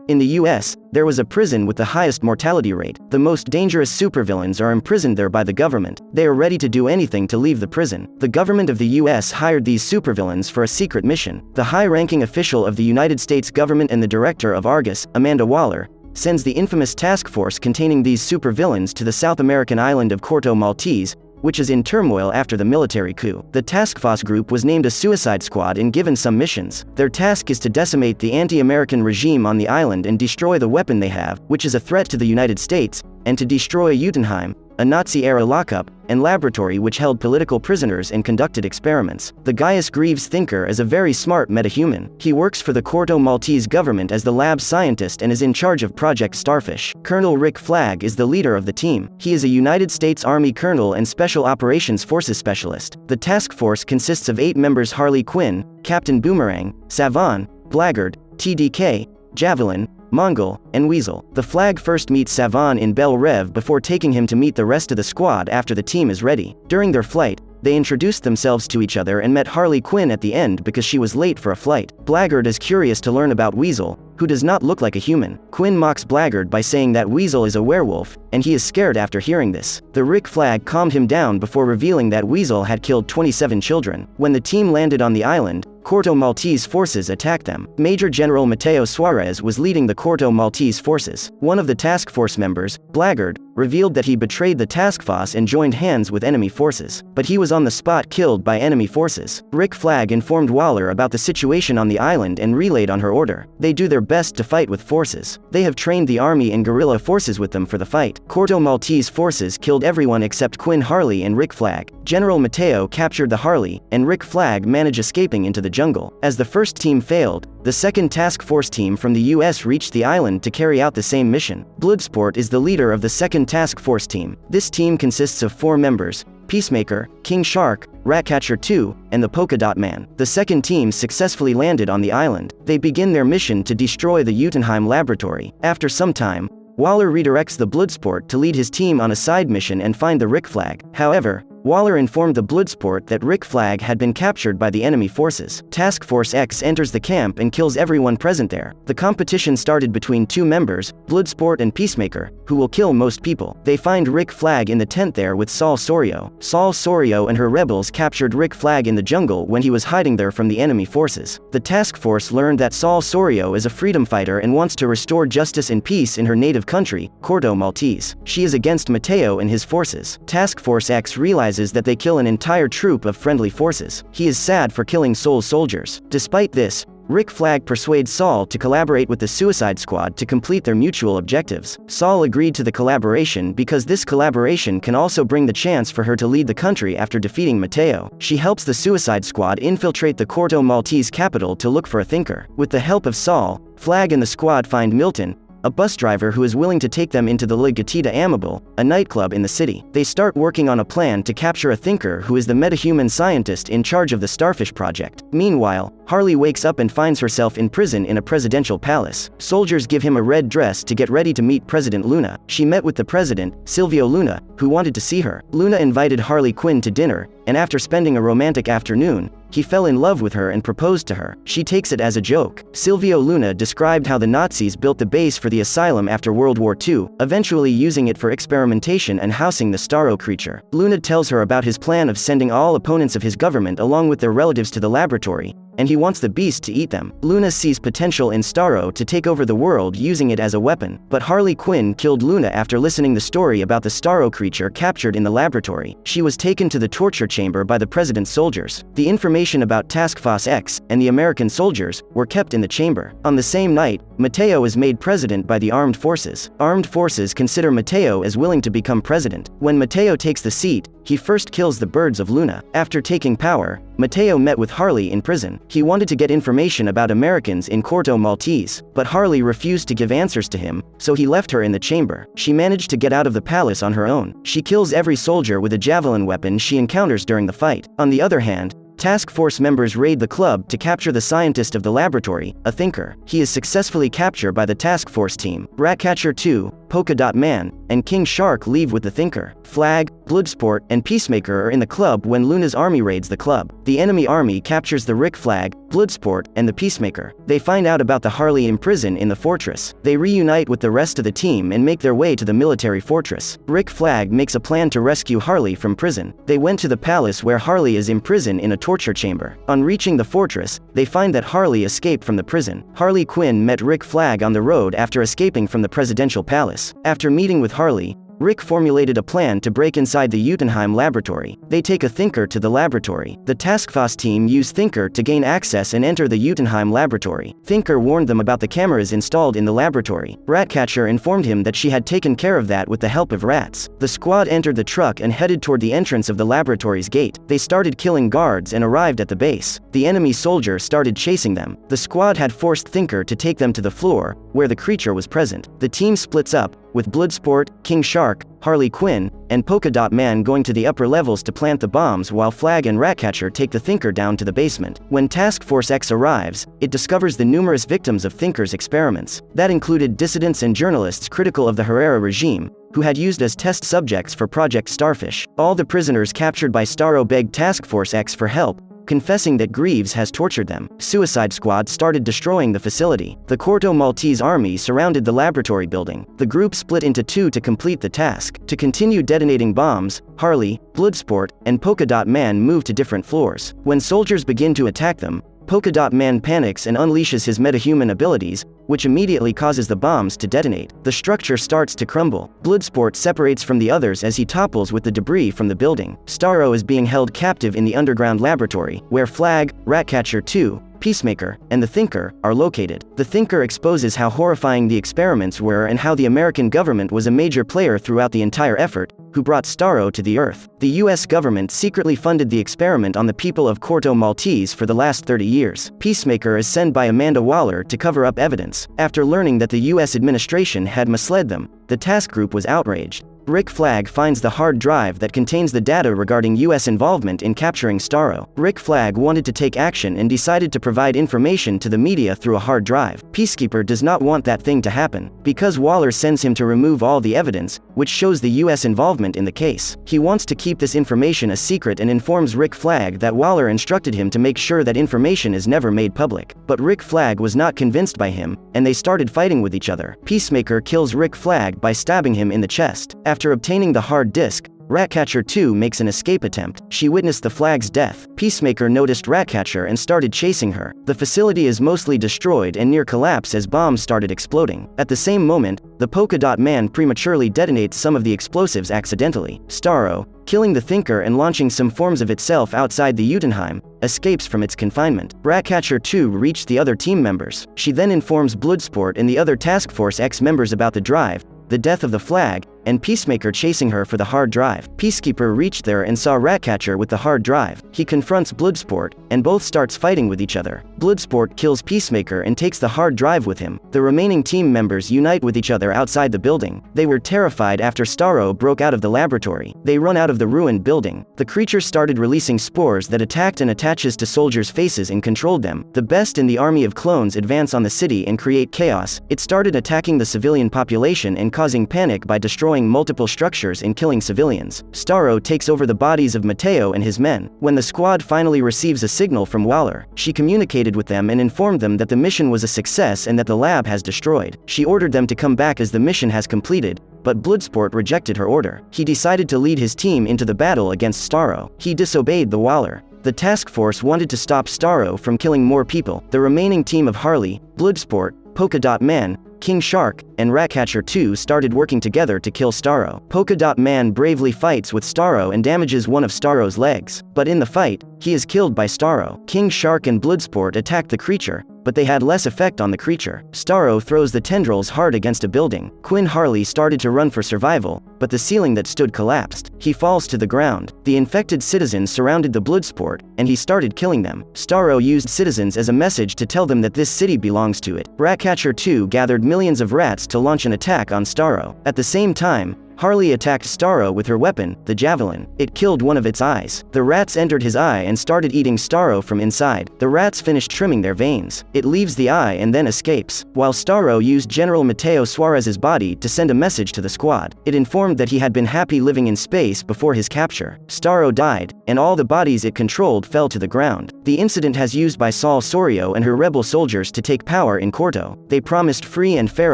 In the US, there was a prison with the highest mortality rate. The most dangerous supervillains are imprisoned there by the government. They are ready to do anything to leave the prison. The government of the US hired these supervillains for a secret mission. The high-ranking official of the United States government and the director of Argus, Amanda Waller, sends the infamous task force containing these supervillains to the South American island of Corto Maltese, which is in turmoil after the military coup. The task force group was named a suicide squad and given some missions. Their task is to decimate the anti-American regime on the island and destroy the weapon they have, which is a threat to the United States, and to destroy Jotunheim, a Nazi-era lockup and laboratory which held political prisoners and conducted experiments. The Gaius Greaves thinker is a very smart metahuman. He works for the Corto Maltese government as the lab scientist and is in charge of Project Starfish. Colonel Rick Flag is the leader of the team. He is a United States Army colonel and Special Operations Forces specialist. The task force consists of 8 members: Harley Quinn, Captain Boomerang, Savon, Blackguard, TDK, Javelin, Mongol, and Weasel. The Flag first meets Savon in Belle Reve before taking him to meet the rest of the squad after the team is ready. During their flight, they introduced themselves to each other and met Harley Quinn at the end because she was late for a flight. Blackguard is curious to learn about Weasel, who does not look like a human. Quinn mocks Blackguard by saying that Weasel is a werewolf, and he is scared after hearing this. The Rick Flag calmed him down before revealing that Weasel had killed 27 children. When the team landed on the island, Corto Maltese forces attacked them. Major General Mateo Suarez was leading the Corto Maltese forces. One of the task force members, Blackguard, revealed that he betrayed the task force and joined hands with enemy forces. But he was on the spot killed by enemy forces. Rick Flag informed Waller about the situation on the island and relayed on her order. They do their best to fight with forces. They have trained the army and guerrilla forces with them for the fight. Corto Maltese forces killed everyone except Quinn, Harley, and Rick Flag. General Mateo captured the Harley, and Rick Flag managed escaping into the jungle. As the first team failed, the second task force team from the US reached the island to carry out the same mission. Bloodsport is the leader of the second task force team. This team consists of 4 members: Peacemaker, King Shark, Ratcatcher 2, and the Polka Dot Man. The second team successfully landed on the island. They begin their mission to destroy the Jotunheim laboratory. After some time, Waller redirects the Bloodsport to lead his team on a side mission and find the Rick Flag. However, Waller informed the Bloodsport that Rick Flag had been captured by the enemy forces. Task Force X enters the camp and kills everyone present there. The competition started between 2 members, Bloodsport and Peacemaker, who will kill most people. They find Rick Flag in the tent there with Sol Sorio. Sol Sorio and her rebels captured Rick Flag in the jungle when he was hiding there from the enemy forces. The task force learned that Sol Sorio is a freedom fighter and wants to restore justice and peace in her native country, Corto Maltese. She is against Mateo and his forces. Task Force X realizes that they kill an entire troop of friendly forces. He is sad for killing Sol's soldiers. Despite this, Rick Flag persuades Sol to collaborate with the Suicide Squad to complete their mutual objectives. Sol agreed to the collaboration because this collaboration can also bring the chance for her to lead the country after defeating Mateo. She helps the Suicide Squad infiltrate the Corto Maltese capital to look for a thinker. With the help of Sol, Flag and the squad find Milton, a bus driver who is willing to take them into the La Gatita Amable, a nightclub in the city. They start working on a plan to capture a thinker who is the metahuman scientist in charge of the Starfish project. Meanwhile, Harley wakes up and finds herself in prison in a presidential palace. Soldiers give him a red dress to get ready to meet President Luna. She met with the president, Silvio Luna, who wanted to see her. Luna invited Harley Quinn to dinner, and after spending a romantic afternoon, he fell in love with her and proposed to her. She takes it as a joke. Silvio Luna described how the Nazis built the base for the asylum after World War II, eventually using it for experimentation and housing the Starro creature. Luna tells her about his plan of sending all opponents of his government along with their relatives to the laboratory, and he wants the beast to eat them. Luna sees potential in Starro to take over the world using it as a weapon, but Harley Quinn killed Luna after listening the story about the Starro creature captured in the laboratory. She was taken to the torture chamber by the president's soldiers. The information about Task Force X and the American soldiers were kept in the chamber. On the same night, Mateo is made president by the armed forces. Armed forces consider Mateo as willing to become president. When Mateo takes the seat, he first kills the birds of Luna. After taking power, Mateo met with Harley in prison. He wanted to get information about Americans in Corto Maltese, but Harley refused to give answers to him, so he left her in the chamber. She managed to get out of the palace on her own. She kills every soldier with a javelin weapon she encounters during the fight. On the other hand, Task Force members raid the club to capture the scientist of the laboratory, a thinker. He is successfully captured by the Task Force team. Ratcatcher 2, Polka Dot Man, and King Shark leave with the Thinker. Flag, Bloodsport, and Peacemaker are in the club when Luna's army raids the club. The enemy army captures the Rick Flag, Bloodsport, and the Peacemaker. They find out about the Harley in prison in the fortress. They reunite with the rest of the team and make their way to the military fortress. Rick Flag makes a plan to rescue Harley from prison. They went to the palace where Harley is imprisoned in a torture chamber. On reaching the fortress, they find that Harley escaped from the prison. Harley Quinn met Rick Flag on the road after escaping from the presidential palace. After meeting with Harley, Rick formulated a plan to break inside the Jotunheim laboratory. They take a Thinker to the laboratory. The task force team use Thinker to gain access and enter the Jotunheim laboratory. Thinker warned them about the cameras installed in the laboratory. Ratcatcher informed him that she had taken care of that with the help of rats. The squad entered the truck and headed toward the entrance of the laboratory's gate. They started killing guards and arrived at the base. The enemy soldier started chasing them. The squad had forced Thinker to take them to the floor, where the creature was present. The team splits up, with Bloodsport, King Shark, Harley Quinn, and Polka Dot Man going to the upper levels to plant the bombs while Flag and Ratcatcher take the Thinker down to the basement. When Task Force X arrives, it discovers the numerous victims of Thinker's experiments. That included dissidents and journalists critical of the Herrera regime, who had used as test subjects for Project Starfish. All the prisoners captured by Starro begged Task Force X for help, confessing that Greaves has tortured them. Suicide Squad started destroying the facility. The Corto Maltese army surrounded the laboratory building. The group split into two to complete the task. To continue detonating bombs, Harley, Bloodsport, and Polka Dot Man move to different floors. When soldiers begin to attack them, Polka Dot Man panics and unleashes his metahuman abilities, which immediately causes the bombs to detonate. The structure starts to crumble. Bloodsport separates from the others as he topples with the debris from the building. Starro is being held captive in the underground laboratory, where Flag, Ratcatcher 2, Peacemaker, and the Thinker are located. The Thinker exposes how horrifying the experiments were and how the American government was a major player throughout the entire effort, who brought Starro to the Earth. The US government secretly funded the experiment on the people of Corto Maltese for the last 30 years. Peacemaker is sent by Amanda Waller to cover up evidence. After learning that the US administration had misled them, the task group was outraged. Rick Flag finds the hard drive that contains the data regarding US involvement in capturing Starro. Rick Flag wanted to take action and decided to provide information to the media through a hard drive. Peacekeeper does not want that thing to happen, because Waller sends him to remove all the evidence, which shows the US involvement in the case. He wants to keep this information a secret and informs Rick Flag that Waller instructed him to make sure that information is never made public. But Rick Flag was not convinced by him, and they started fighting with each other. Peacemaker kills Rick Flag by stabbing him in the chest. After obtaining the hard disk, Ratcatcher 2 makes an escape attempt. She witnessed the Flag's death. Peacemaker noticed Ratcatcher and started chasing her. The facility is mostly destroyed and near collapse as bombs started exploding. At the same moment, the Polka Dot Man prematurely detonates some of the explosives accidentally. Starro, killing the Thinker and launching some forms of itself outside the Jotunheim, escapes from its confinement. Ratcatcher 2 reached the other team members. She then informs Bloodsport and the other Task Force X members about the drive, the death of the Flag, and Peacemaker chasing her for the hard drive. Peacekeeper reached there and saw Ratcatcher with the hard drive. He confronts Bloodsport, and both starts fighting with each other. Bloodsport kills Peacemaker and takes the hard drive with him. The remaining team members unite with each other outside the building. They were terrified after Starro broke out of the laboratory. They run out of the ruined building. The creature started releasing spores that attacked and attaches to soldiers' faces and controlled them. The best in the army of clones advance on the city and create chaos. It started attacking the civilian population and causing panic by destroying multiple structures and killing civilians. Starro takes over the bodies of Mateo and his men. When the squad finally receives a signal from Waller, she communicated with them and informed them that the mission was a success and that the lab has destroyed. She ordered them to come back as the mission has completed, but Bloodsport rejected her order. He decided to lead his team into the battle against Starro. He disobeyed the Waller. The task force wanted to stop Starro from killing more people. The remaining team of Harley, Bloodsport, Polka Dot Man, King Shark, and Ratcatcher 2 started working together to kill Starro. Polka Dot Man bravely fights with Starro and damages one of Starro's legs. But in the fight, he is killed by Starro. King Shark and Bloodsport attack the creature, but they had less effect on the creature. Starro throws the tendrils hard against a building. Quinn Harley started to run for survival, but the ceiling that stood collapsed. He falls to the ground. The infected citizens surrounded the Bloodsport, and he started killing them. Starro used citizens as a message to tell them that this city belongs to it. Ratcatcher 2 gathered millions of rats to launch an attack on Starro. At the same time, Harley attacked Starro with her weapon, the javelin. It killed one of its eyes. The rats entered his eye and started eating Starro from inside. The rats finished trimming their veins. It leaves the eye and then escapes, while Starro used General Mateo Suarez's body to send a message to the squad. It informed that he had been happy living in space before his capture. Starro died, and all the bodies it controlled fell to the ground. The incident has used by Sol Sorio and her rebel soldiers to take power in Corto. They promised free and fair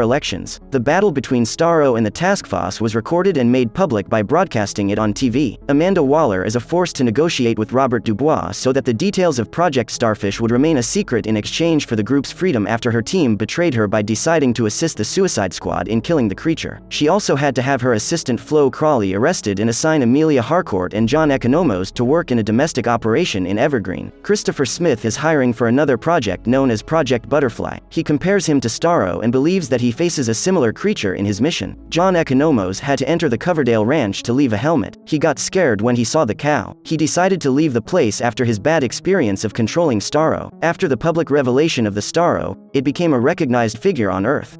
elections. The battle between Starro and the task force was recorded and made public by broadcasting it on TV. Amanda Waller is forced to negotiate with Robert Dubois so that the details of Project Starfish would remain a secret in exchange for the group's freedom after her team betrayed her by deciding to assist the Suicide Squad in killing the creature. She also had to have her assistant Flo Crawley arrested and assign Amelia Harcourt and John Economos to work in a domestic operation in Evergreen. Christopher Smith is hiring for another project known as Project Butterfly. He compares him to Starro and believes that he faces a similar creature in his mission. John Economos had to enter the Coverdale Ranch to leave a helmet. He got scared when he saw the cow. He decided to leave the place after his bad experience of controlling Starro. After the public revelation of the Starro, it became a recognized figure on Earth.